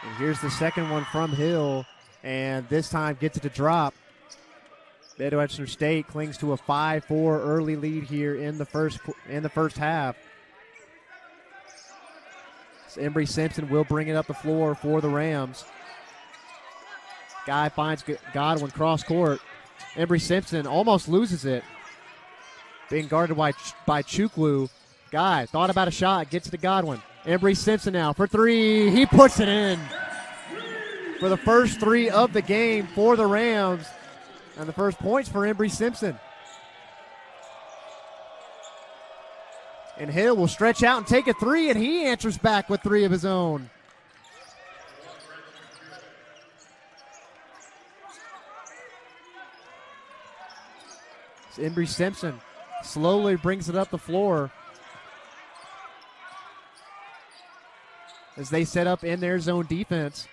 And here's the second one from Hill, and this time gets it to drop. Mid Western State clings to a 5-4 early lead here in the first half. So Embry Simpson will bring it up the floor for the Rams. Guy finds Godwin cross court. Embry Simpson almost loses it. Being guarded by Chukwu. Guy thought about a shot, gets it to Godwin. Embry Simpson now for three. He puts it in for the first three of the game for the Rams. And the first points for Embry Simpson. And Hill will stretch out and take a three, and he answers back with three of his own. So Embry Simpson slowly brings it up the floor as they set up in their zone defense.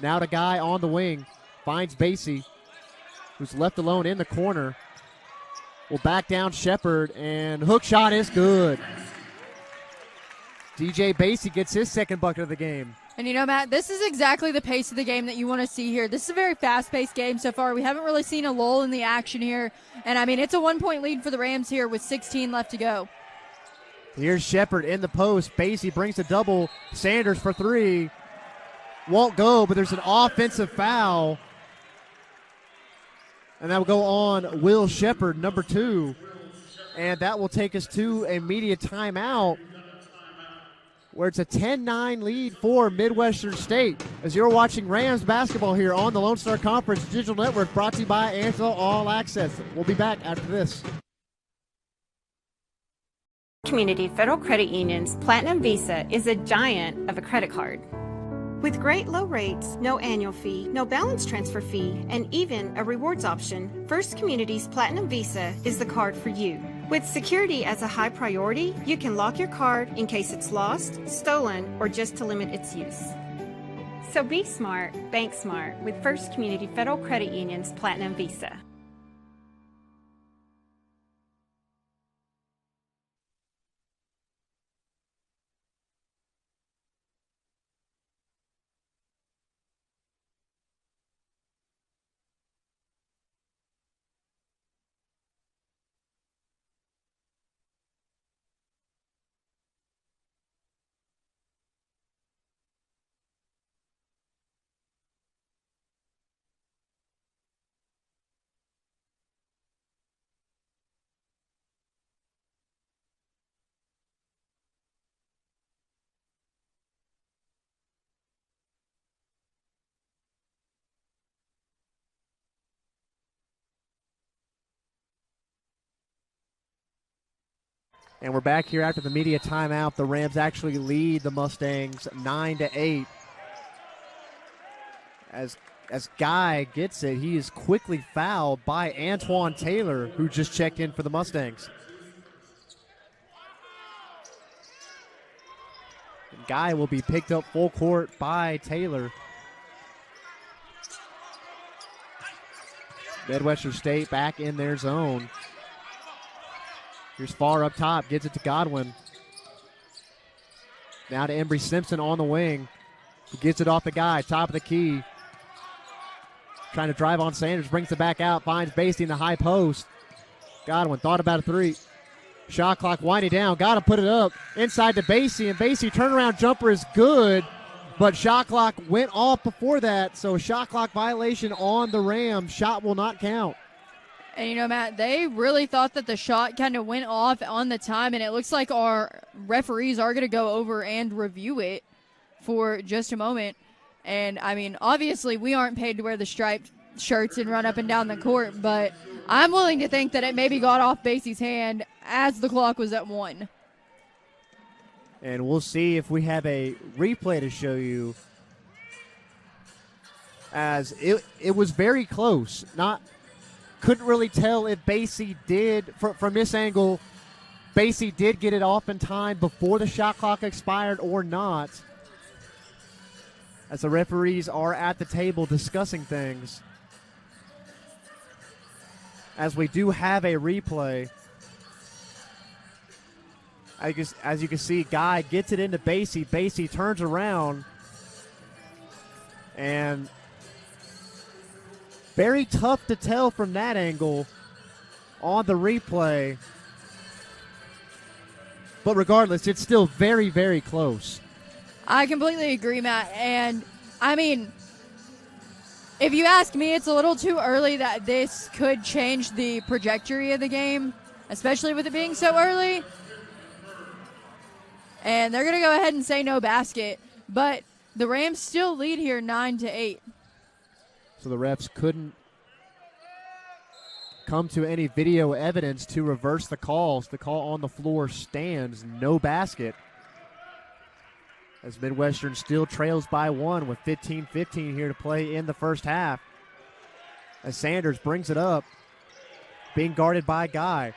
Now the guy on the wing finds Basie, who's left alone in the corner. Will back down Shepard, and hook shot is good. DJ Basie gets his second bucket of the game. And you know, Matt, this is exactly the pace of the game that you want to see here. This is a very fast-paced game so far. We haven't really seen a lull in the action here. And, I mean, it's a 1-point lead for the Rams here with 16 left to go. Here's Shepard in the post. Basie brings the double. Sanders for three. Won't go, but there's an offensive foul. And that will go on Will Shepard, number 2. And that will take us to a media timeout, where it's a 10-9 lead for Mid Western State. As you're watching Rams basketball here on the Lone Star Conference Digital Network, brought to you by Angelo All Access. We'll be back after this. Community Federal Credit Union's Platinum Visa is a giant of a credit card. With great low rates, no annual fee, no balance transfer fee, and even a rewards option, First Community's Platinum Visa is the card for you. With security as a high priority, you can lock your card in case it's lost, stolen, or just to limit its use. So be smart, bank smart with First Community Federal Credit Union's Platinum Visa. And we're back here after the media timeout. The Rams actually lead the Mustangs 9-8. As Guy gets it, he is quickly fouled by Antoine Taylor, who just checked in for the Mustangs. And Guy will be picked up full court by Taylor. Mid Western State back in their zone. Here's Farr up top, gets it to Godwin. Now to Embry Simpson on the wing, who gets it off the Guy, top of the key. Trying to drive on Sanders, brings it back out, finds Basie in the high post. Godwin thought about a three. Shot clock winding down, got to put it up inside to Basie, and Basie turnaround jumper is good, but shot clock went off before that, so shot clock violation on the Rams. Shot will not count. And, you know, Matt, they really thought that the shot kind of went off on the time, and it looks like our referees are going to go over and review it for just a moment. And, I mean, obviously we aren't paid to wear the striped shirts and run up and down the court, but I'm willing to think that it maybe got off Basie's hand as the clock was at 1. And we'll see if we have a replay to show you, as it was very close. Couldn't really tell if Basie did, from this angle, Basie did get it off in time before the shot clock expired or not, as the referees are at the table discussing things. As we do have a replay. As you can see, Guy gets it into Basie. Basie turns around, And very tough to tell from that angle on the replay. But regardless, it's still very, very close. I completely agree, Matt. And, I mean, if you ask me, it's a little too early that this could change the trajectory of the game, especially with it being so early. And they're going to go ahead and say no basket. But the Rams still lead here 9-8. So the refs couldn't come to any video evidence to reverse the calls. The call on the floor stands, no basket. As Midwestern still trails by 1 with 15-15 here to play in the first half. As Sanders brings it up, being guarded by Guy.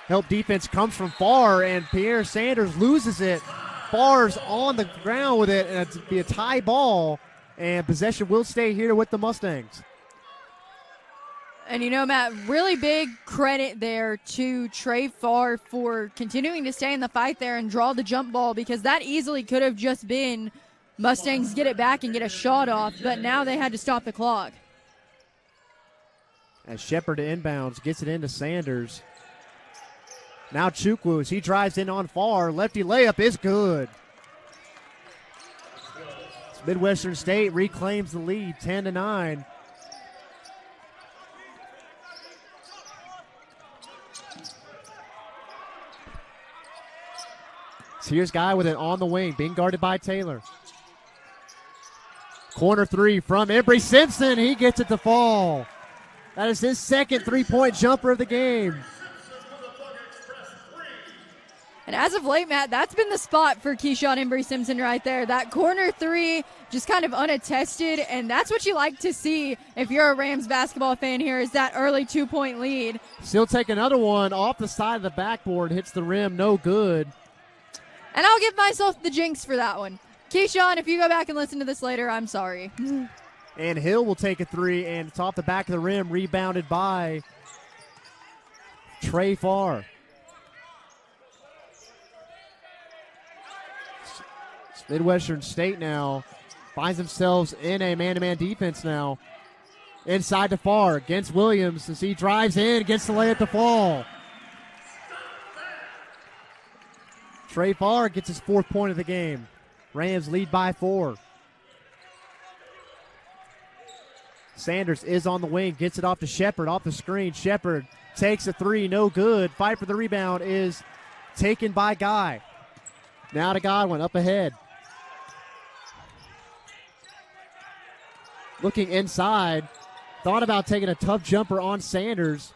Help defense comes from far, and Pierre Sanders loses it. Farr's on the ground with it, and it'll be a tie ball, and possession will stay here with the Mustangs. And you know, Matt, really big credit there to Trey Farr for continuing to stay in the fight there and draw the jump ball, because that easily could have just been Mustangs get it back and get a shot off, but now they had to stop the clock. As Shepard inbounds, gets it into Sanders. Now Chukwu, as he drives in on Farr, lefty layup is good. Midwestern State reclaims the lead, 10-9. So here's Guy with it on the wing, being guarded by Taylor. Corner three from Embry Simpson. He gets it to fall. That is his second three-point jumper of the game. And as of late, Matt, that's been the spot for Keyshawn Embry Simpson right there. That corner three, just kind of unattested, and that's what you like to see if you're a Rams basketball fan here, is that early 2-point lead. Still take another one off the side of the backboard, hits the rim, no good. And I'll give myself the jinx for that one. Keyshawn, if you go back and listen to this later, I'm sorry. And Hill will take a three, and it's off the back of the rim, rebounded by Trey Farr. Midwestern State now finds themselves in a man-to-man defense now. Inside to Farr against Williams as he drives in, gets the layup to fall. Trey Farr gets his fourth point of the game. Rams lead by 4. Sanders is on the wing, gets it off to Shepard, off the screen. Shepard takes a three, no good. Fight for the rebound is taken by Guy. Now to Godwin, up ahead. Looking inside, thought about taking a tough jumper on Sanders.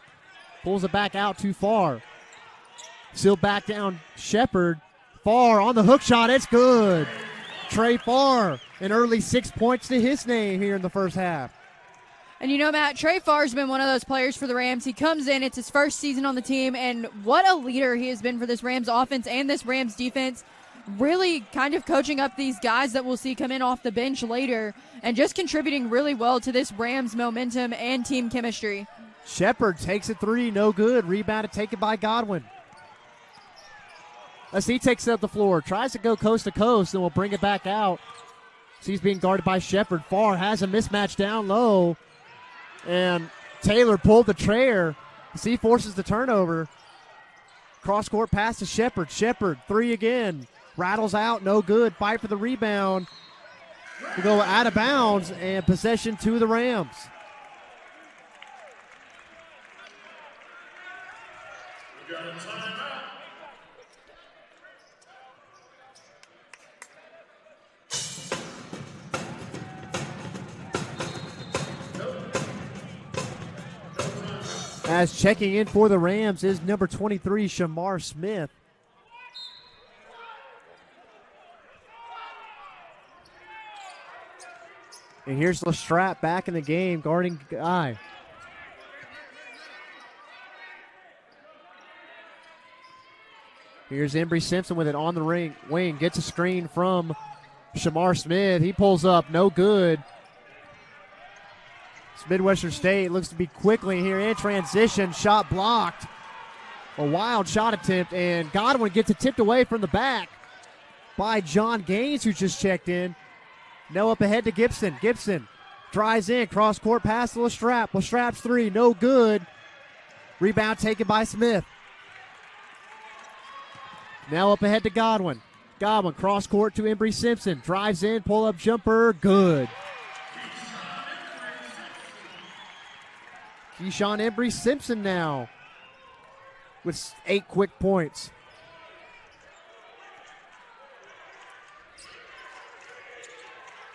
Pulls it back out too far. Still back down Shepard. Farr on the hook shot, it's good. Trey Farr, an early 6 points to his name here in the first half. And you know, Matt, Trey Farr's been one of those players for the Rams. He comes in, it's his first season on the team, and what a leader he has been for this Rams offense and this Rams defense. Really kind of coaching up these guys that we'll see come in off the bench later and just contributing really well to this Rams momentum and team chemistry. Shepard takes a three, no good. Rebounded, taken by Godwin. As he takes it up the floor, tries to go coast to coast, and will bring it back out. So he's being guarded by Shepard. Farr has a mismatch down low, and Taylor pulled the trigger as he forces the turnover. Cross-court pass to Shepard. Shepard, three again. Rattles out, no good. Fight for the rebound. We go out of bounds, and possession to the Rams. As checking in for the Rams is number 23, Shamar Smith. And here's Lestrap back in the game, guarding Guy. Here's Embry Simpson with it on the wing. Gets a screen from Shamar Smith. He pulls up, no good. Midwestern State looks to be quickly here in transition. Shot blocked. A wild shot attempt, and Godwin gets it tipped away from the back by John Gaines, who just checked in. Now up ahead to Gibson. Gibson drives in, cross court pass to Lestrap. Lestrap's three, no good. Rebound taken by Smith. Now up ahead to Godwin. Godwin cross court to Embry Simpson. Drives in, pull up jumper, good. Keyshawn Embry Simpson now with 8 quick points.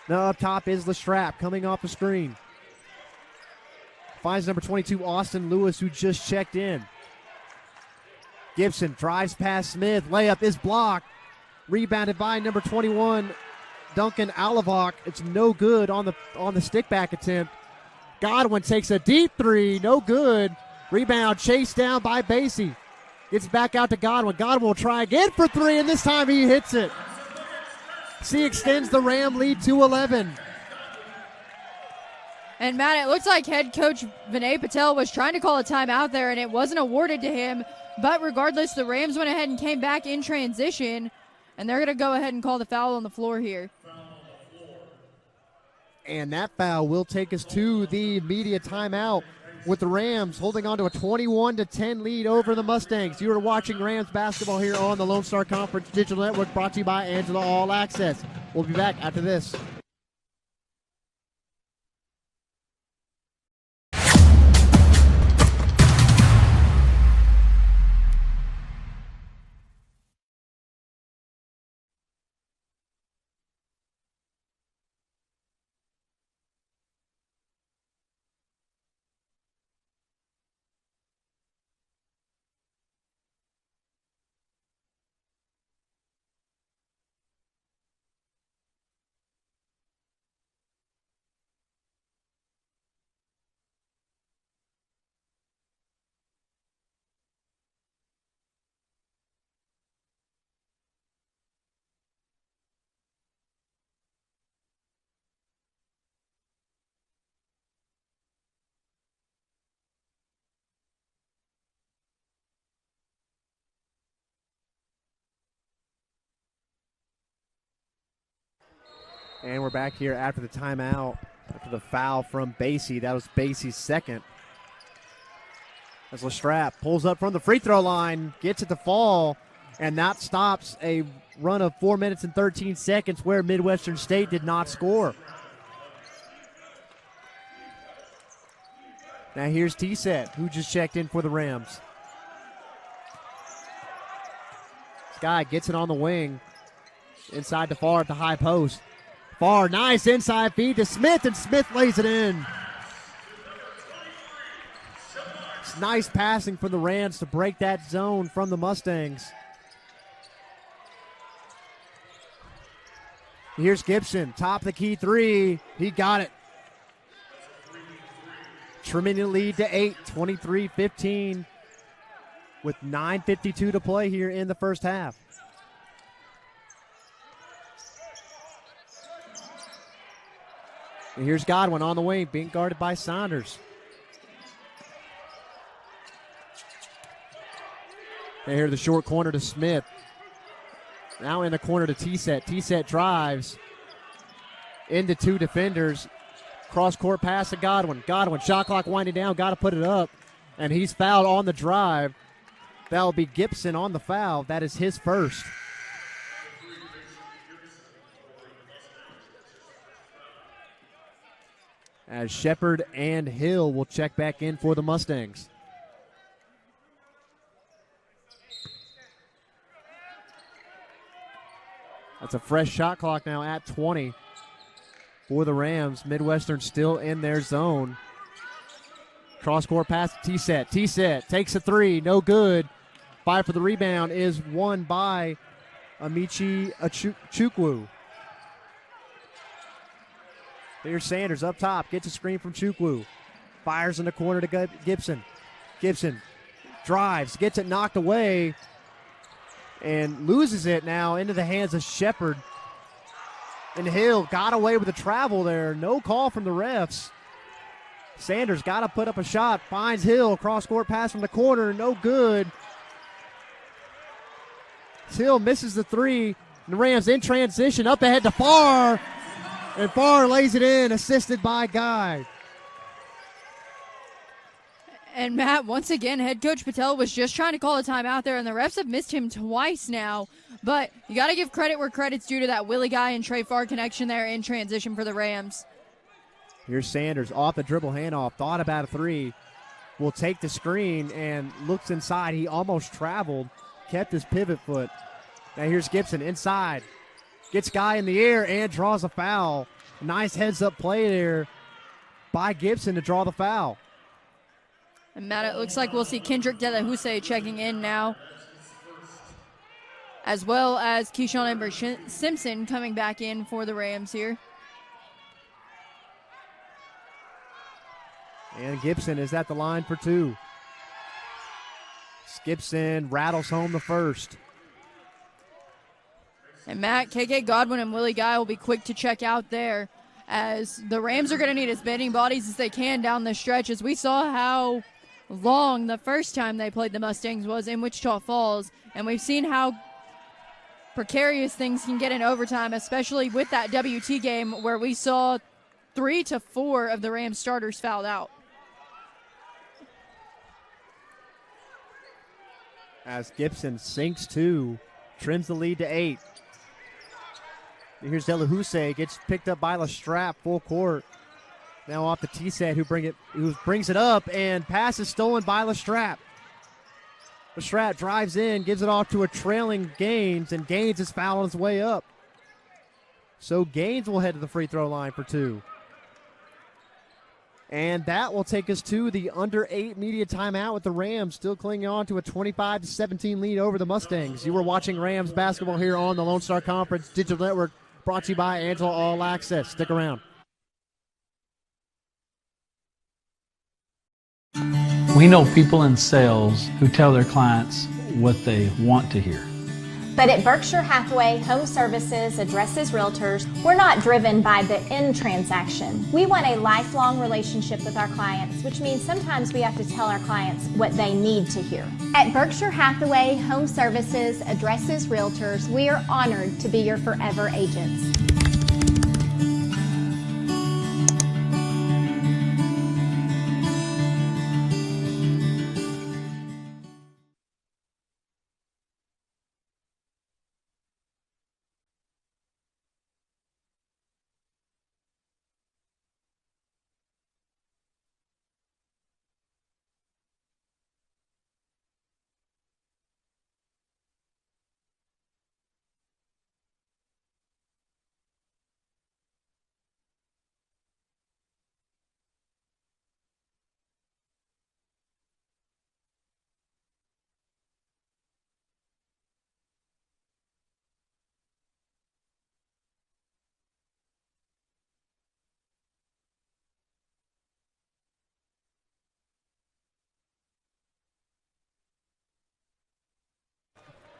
Now up top is Lestrap coming off the screen. Finds number 22, Austin Lewis, who just checked in. Gibson drives past Smith. Layup is blocked. Rebounded by number 21, Duncan Alavok. It's no good on the stick back attempt. Godwin takes a deep three. No good. Rebound chased down by Basie. Gets back out to Godwin. Godwin will try again for three, and this time he hits it. He extends the Ram lead to 11. And, Matt, it looks like head coach Vinay Patel was trying to call a timeout there, and it wasn't awarded to him. But regardless, the Rams went ahead and came back in transition, and they're going to go ahead and call the foul on the floor here. And that foul will take us to the media timeout, with the Rams holding on to a 21-10 lead over the Mustangs. You are watching Rams basketball here on the Lone Star Conference Digital Network, brought to you by Angelo All Access. We'll be back after this. And we're back here after the timeout, after the foul from Basie. That was Basie's second. As Lestrap pulls up from the free throw line, gets it to fall, and that stops a run of 4 minutes and 13 seconds where Mid Western State did not score. Now here's T-Set, who just checked in for the Rams. Sky gets it on the wing, inside to Farr at the high post. Farr, nice inside feed to Smith, and Smith lays it in. It's nice passing from the Rams to break that zone from the Mustangs. Here's Gibson, top of the key three. He got it. Tremendous lead to 8, 23-15, with 9:52 to play here in the first half. And here's Godwin on the wing, being guarded by Saunders. And here the short corner to Smith. Now in the corner to T-Set. T-Set drives into two defenders. Cross-court pass to Godwin. Godwin, shot clock winding down, got to put it up. And he's fouled on the drive. That'll be Gibson on the foul. That is his first. As Shepard and Hill will check back in for the Mustangs. That's a fresh shot clock now at 20 for the Rams. Midwestern still in their zone. Cross-court pass to T-Set. T-Set takes a three, no good. Fight for the rebound is won by Amici Chukwu. Here's Sanders up top, gets a screen from Chukwu. Fires in the corner to Gibson. Gibson drives, gets it knocked away, and loses it now into the hands of Shepard. And Hill got away with the travel there. No call from the refs. Sanders got to put up a shot, finds Hill, cross-court pass from the corner, no good. Hill misses the three. The Rams in transition, up ahead to Farr. And Farr lays it in, assisted by Guy. And Matt, once again, head coach Patel was just trying to call a timeout there, and the refs have missed him twice now. But you got to give credit where credit's due to that Willie Guy and Trey Farr connection there in transition for the Rams. Here's Sanders off the dribble handoff, thought about a three, will take the screen and looks inside. He almost traveled, kept his pivot foot. Now here's Gibson inside, gets Guy in the air and draws a foul. Nice heads-up play there by Gibson to draw the foul. And Matt, it looks like we'll see Kendrick Delahuse checking in now, as well as Keyshawn Embry-Simpson coming back in for the Rams here. And Gibson is at the line for two. Gibson rattles home the first. And Matt, KK Godwin and Willie Guy will be quick to check out there, as the Rams are going to need as many bodies as they can down the stretch, as we saw how long the first time they played the Mustangs was in Wichita Falls, and we've seen how precarious things can get in overtime, especially with that WT game where we saw 3 to 4 of the Rams starters fouled out. As Gibson sinks two, trims the lead to 8. Here's Delahuse, gets picked up by Lestrap, full court. Now off the T-set, who brings it up, and pass is stolen by Lestrap. Lestrap drives in, gives it off to a trailing Gaines, and Gaines is fouling his way up. So Gaines will head to the free throw line for two. And that will take us to the under 8 media timeout, with the Rams still clinging on to a 25-17 lead over the Mustangs. You were watching Rams basketball here on the Lone Star Conference Digital Network, brought to you by Angelo All Access. Stick around. We know people in sales who tell their clients what they want to hear. But at Berkshire Hathaway Home Services Addresses Realtors, we're not driven by the end transaction. We want a lifelong relationship with our clients, which means sometimes we have to tell our clients what they need to hear. At Berkshire Hathaway Home Services Addresses Realtors, we are honored to be your forever agents.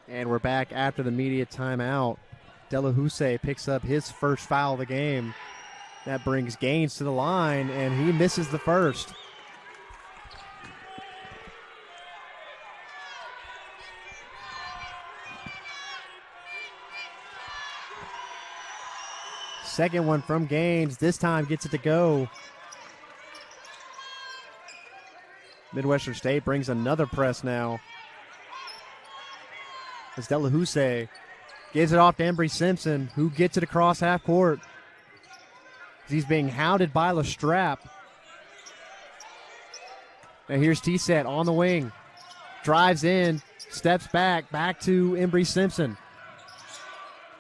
And we're back after the media timeout. Delahuse picks up his first foul of the game. That brings Gaines to the line, and he misses the first. Second one from Gaines. This time gets it to go. Mid Western State brings another press now. As Delahuse gives it off to Embry-Simpson, who gets it across half court. He's being hounded by Lestrap. Now here's T-Set on the wing. Drives in, steps back to Embry-Simpson.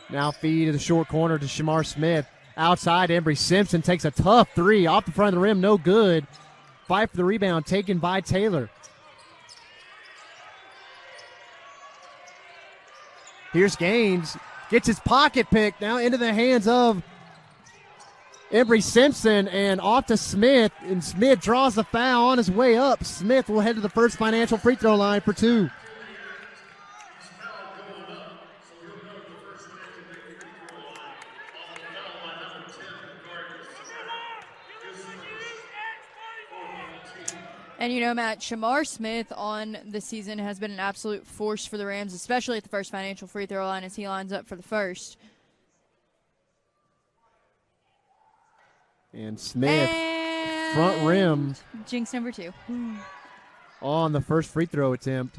Now feed to the short corner to Shamar Smith. Outside, Embry-Simpson takes a tough three off the front of the rim, no good. Fight for the rebound, taken by Taylor. Here's Gaines, gets his pocket pick now into the hands of Embry-Simpson, and off to Smith, and Smith draws the foul on his way up. Smith will head to the first financial free throw line for two. And, you know, Matt, Shamar Smith on the season has been an absolute force for the Rams, especially at the first financial free throw line as he lines up for the first. And Smith, And front rim jinx number 2. on the first free throw attempt.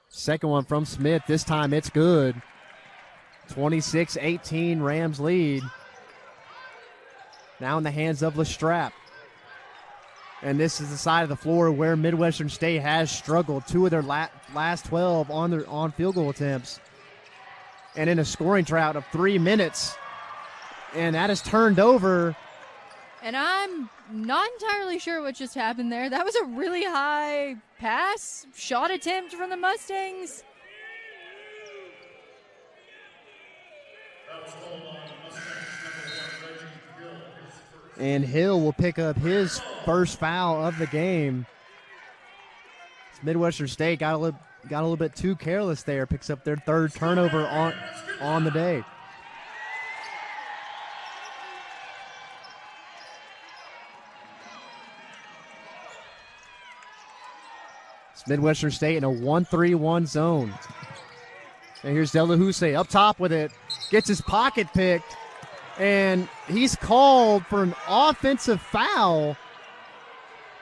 Second one from Smith. This time it's good. 26-18 Rams lead. Now in the hands of Lestrap. And this is the side of the floor where Mid Western State has struggled. 2 of their last 12 on field goal attempts. And in a scoring drought of 3 minutes. And that is turned over. And I'm not entirely sure what just happened there. That was a really high pass, shot attempt from the Mustangs. And Hill will pick up his first foul of the game. Midwestern State got a little bit too careless there. Picks up their 3rd turnover on the day. It's Midwestern State in a 1-3-1 zone. And here's Delahousse up top with it. Gets his pocket picked. And he's called for an offensive foul.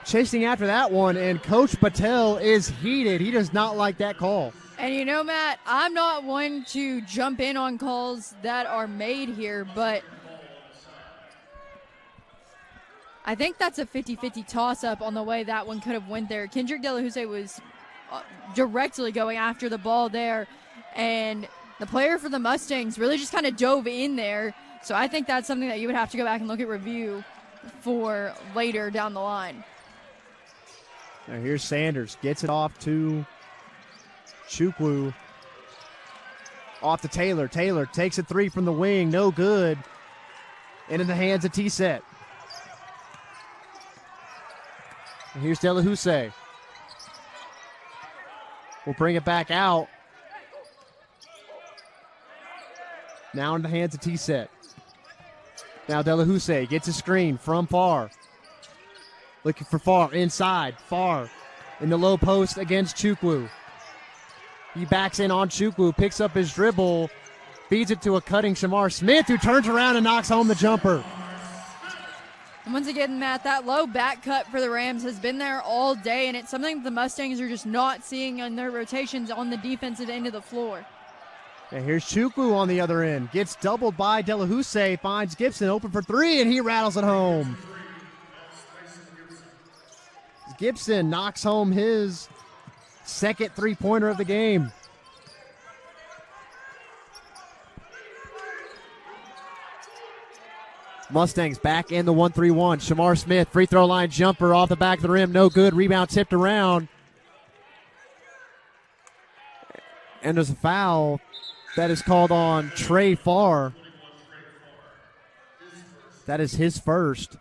Chasing after that one, and Coach Patel is heated. He does not like that call. And you know, Matt, I'm not one to jump in on calls that are made here, but I think that's a 50-50 toss-up on the way that one could have went there. Kendrick Delahousse was directly going after the ball there, and the player for the Mustangs really just kind of dove in there. So I think that's something that you would have to go back and look at review for later down the line. Now here's Sanders. Gets it off to Chukwu. Off to Taylor. Taylor takes a 3 from the wing. No good. And in the hands of T-Set. And here's Delahousse. We'll bring it back out. Now in the hands of T-Set. Now Delahousse gets a screen from Farr. Looking for Farr inside. Farr in the low post against Chukwu. He backs in on Chukwu, picks up his dribble, feeds it to a cutting Shamar Smith, who turns around and knocks home the jumper. And once again, Matt, that low back cut for the Rams has been there all day, and it's something that the Mustangs are just not seeing in their rotations on the defensive end of the floor. And here's Chukwu on the other end. Gets doubled by Delahousse, finds Gibson open for 3, and he rattles it home. Gibson knocks home his second three-pointer of the game. Mustangs back in the 1-3-1. Shamar Smith, free throw line jumper off the back of the rim. No good. Rebound tipped around. And there's a foul that is called on Trey Farr. That is his first.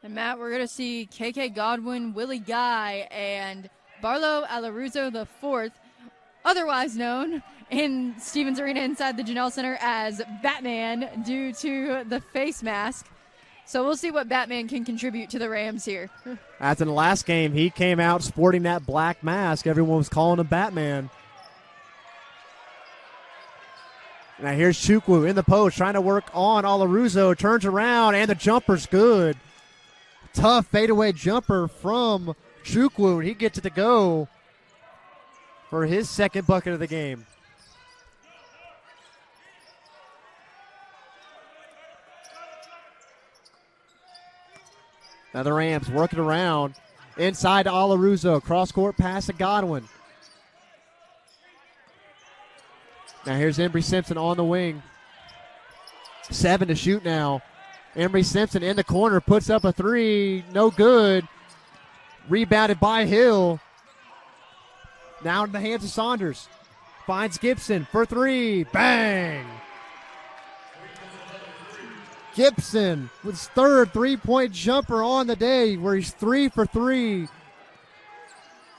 And Matt, we're going to see KK Godwin, Willie Guy, and Barlow Alaruzzo IV, otherwise known in Stevens Arena inside the Janelle Center as Batman due to the face mask. So we'll see what Batman can contribute to the Rams here. After the last game, he came out sporting that black mask. Everyone was calling him Batman. Now here's Chukwu in the post, trying to work on Alaruzzo. Turns around, and the jumper's good. Tough fadeaway jumper from Chukwu. He gets it to go for his second bucket of the game. Now the Rams working around. Inside to Alaruzzo. Cross-court pass to Godwin. Now here's Embry Simpson on the wing. 7 to shoot now. Embry Simpson in the corner, puts up a 3. No good. Rebounded by Hill. Now in the hands of Saunders. Finds Gibson for 3. Bang! Gibson with his third three-point jumper on the day, where he's 3 for 3.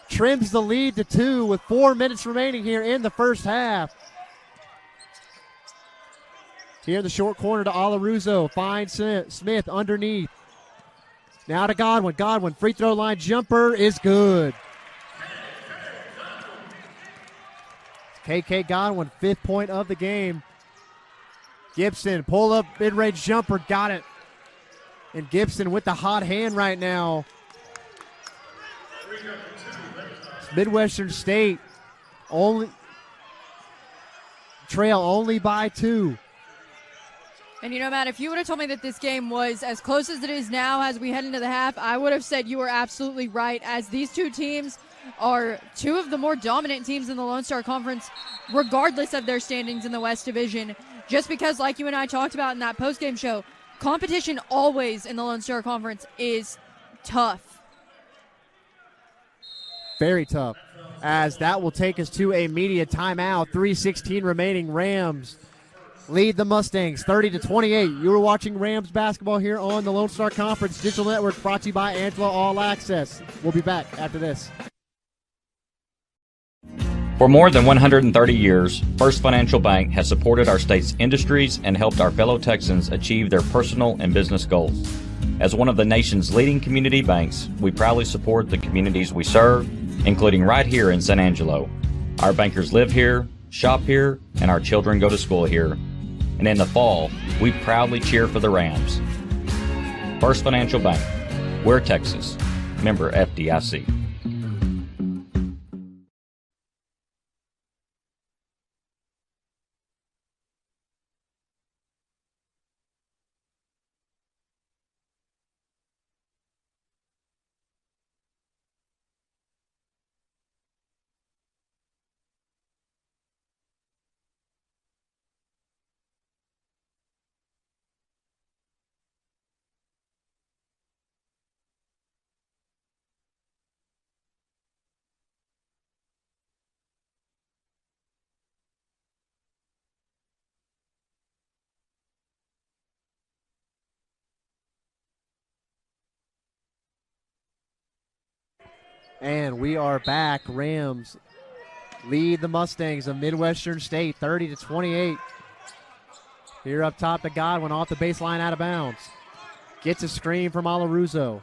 Trims the lead to 2 with 4 minutes remaining here in the first half. Here in the short corner to Alaruzzo. Finds Smith underneath. Now to Godwin. Godwin, free throw line jumper is good. KK Godwin, 5th point of the game. Gibson, pull up, mid-range jumper, got it. And Gibson with the hot hand right now. Mid Western State trail only by 2. And you know, Matt, if you would have told me that this game was as close as it is now as we head into the half, I would have said you were absolutely right, as these two teams are two of the more dominant teams in the Lone Star Conference, regardless of their standings in the West Division. Just because, like you and I talked about in that postgame show, competition always in the Lone Star Conference is tough. Very tough, as that will take us to a media timeout. 3:16 remaining. Rams lead the Mustangs 30-28. You are watching Rams basketball here on the Lone Star Conference Digital Network, brought to you by Angelo All Access. We'll be back after this. For more than 130 years, First Financial Bank has supported our state's industries and helped our fellow Texans achieve their personal and business goals. As one of the nation's leading community banks, we proudly support the communities we serve, including right here in San Angelo. Our bankers live here, shop here, and our children go to school here. And in the fall, we proudly cheer for the Rams. First Financial Bank, we're Texas. Member FDIC. And we are back. Rams lead the Mustangs of Mid Western State 30-28. Here up top to Godwin, off the baseline, out of bounds. Gets a screen from Alaruzo.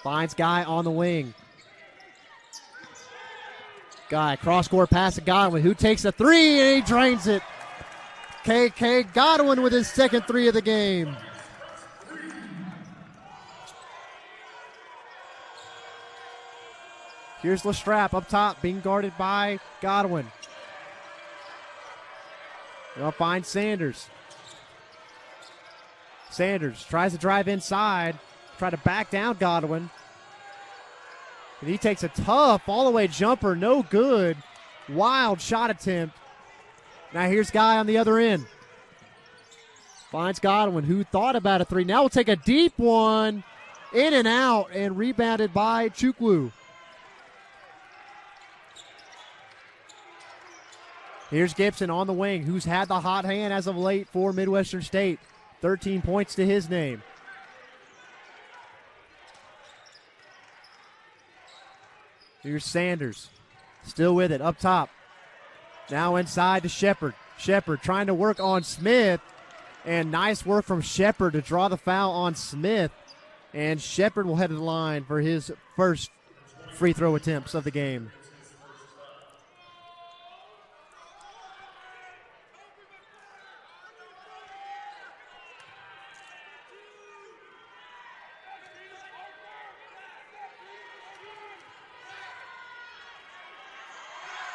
Finds Guy on the wing. Guy, cross-court pass to Godwin, who takes a three, and he drains it. KK Godwin with his second three of the game. Here's Lestrap up top, being guarded by Godwin. They'll find Sanders. Sanders tries to drive inside, try to back down Godwin. And he takes a tough all-the-way jumper, no good. Wild shot attempt. Now here's Guy on the other end. Finds Godwin, who thought about a three. Now will take a deep one, in and out, and rebounded by Chukwu. Here's Gibson on the wing, who's had the hot hand as of late for Mid Western State. 13 points to his name. Here's Sanders, still with it, up top. Now inside to Shepard. Shepard trying to work on Smith, and nice work from Shepard to draw the foul on Smith. And Shepard will head to the line for his first free throw attempts of the game.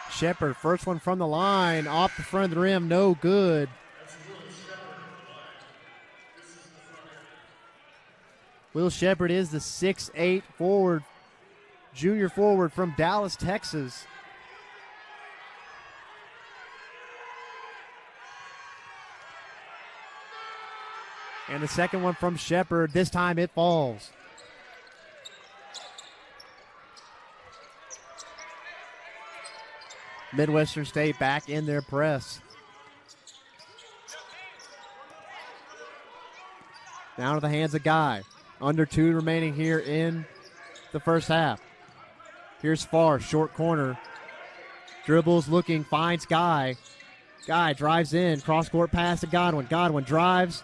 Shepard, first one from the line, off the front of the rim, no good. Will Shepard is the 6'8" forward, junior forward from Dallas, Texas. And the second one from Shepard, this time it falls. Mid Western State back in their press. Down to the hands of Guy. Under 2 remaining here in the first half. Here's Farr, short corner. Dribbles, looking, finds Guy. Guy drives in, cross-court pass to Godwin. Godwin drives,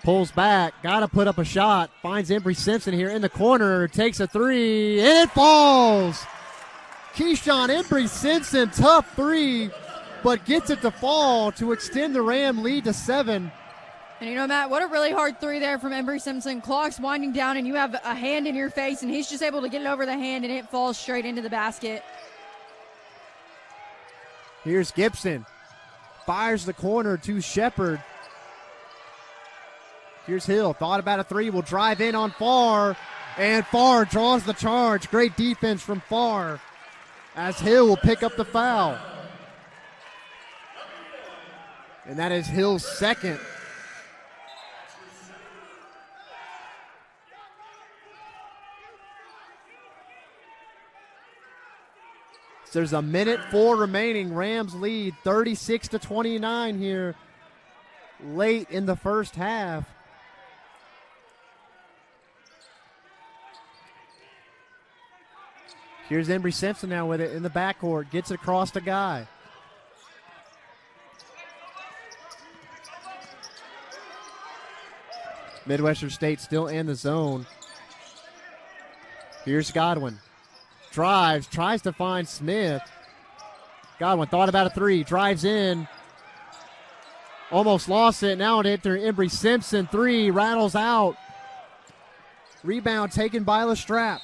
pulls back, got to put up a shot. Finds Embry Simpson here in the corner, takes a three, and it falls. Keyshawn Embry-Simpson, tough three, but gets it to fall to extend the Ram lead to 7. And you know, Matt, what a really hard three there from Embry-Simpson. Clock's winding down, and you have a hand in your face, and he's just able to get it over the hand, and it falls straight into the basket. Here's Gibson. Fires the corner to Shepard. Here's Hill. Thought about a three. Will drive in on Farr. And Farr draws the charge. Great defense from Farr, as Hill will pick up the foul. And that is Hill's second. So there's a minute 4 remaining. Rams lead 36-29 here late in the first half. Here's Embry-Simpson now with it in the backcourt. Gets it across the guy. Mid Western State still in the zone. Here's Godwin. Drives, tries to find Smith. Godwin thought about a three. Drives in. Almost lost it. Now it hit through Embry-Simpson. Three, rattles out. Rebound taken by Lestrap.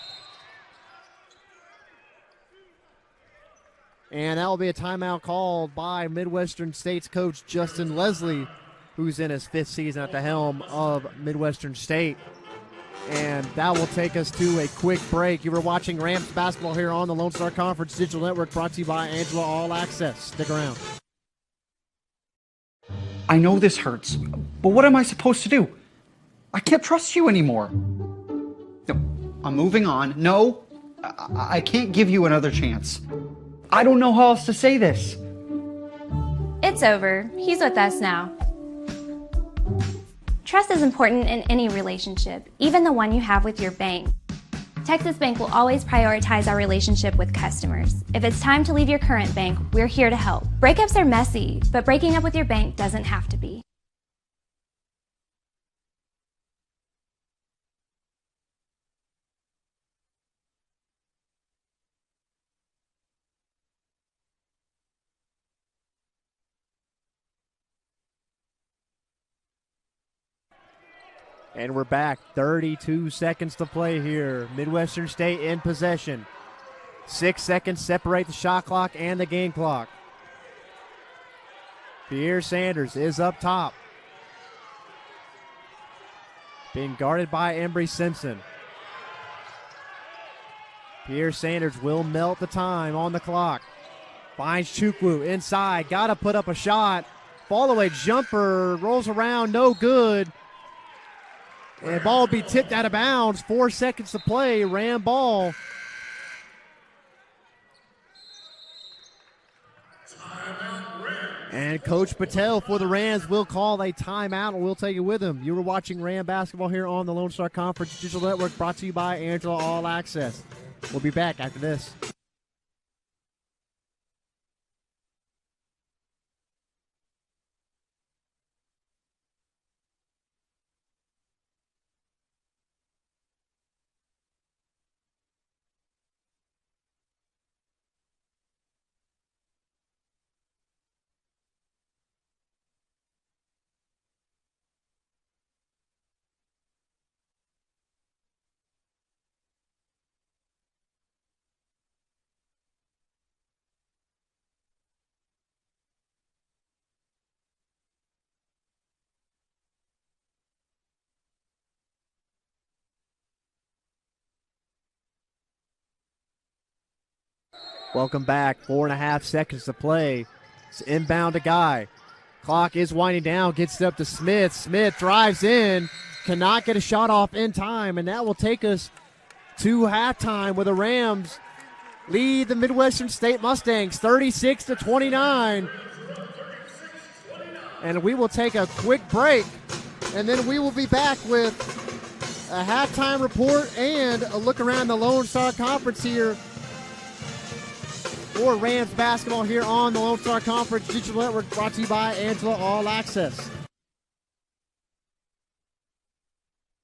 And that will be a timeout called by Midwestern State's coach, Justin Leslie, who's in his 5th season at the helm of Midwestern State. And that will take us to a quick break. You were watching Rams basketball here on the Lone Star Conference Digital Network, brought to you by Angelo All Access. Stick around. I know this hurts, but what am I supposed to do? I can't trust you anymore. No, I'm moving on. No, I can't give you another chance. I don't know how else to say this. It's over. He's with us now. Trust is important in any relationship, even the one you have with your bank. Texas Bank will always prioritize our relationship with customers. If it's time to leave your current bank, we're here to help. Breakups are messy, but breaking up with your bank doesn't have to be. And we're back. 32 seconds to play here. Midwestern State in possession. 6 seconds separate the shot clock and the game clock. Pierre Sanders is up top, being guarded by Embry-Simpson. Pierre Sanders will melt the time on the clock. Finds Chukwu inside. Got to put up a shot. Fall away jumper. Rolls around. No good. And ball will be tipped out of bounds. 4 seconds to play. Ram ball. And Coach Patel for the Rams will call a timeout, and we'll take it with him. You were watching Ram basketball here on the Lone Star Conference Digital Network, brought to you by Angelo All Access. We'll be back after this. Welcome back. 4.5 seconds to play. It's inbound to Guy. Clock is winding down. Gets it up to Smith. Smith drives in. Cannot get a shot off in time. And that will take us to halftime, where the Rams lead the Midwestern State Mustangs 36-29. And we will take a quick break. And then we will be back with a halftime report and a look around the Lone Star Conference here for Rams basketball here on the Lone Star Conference Digital Network, brought to you by Angelo All Access.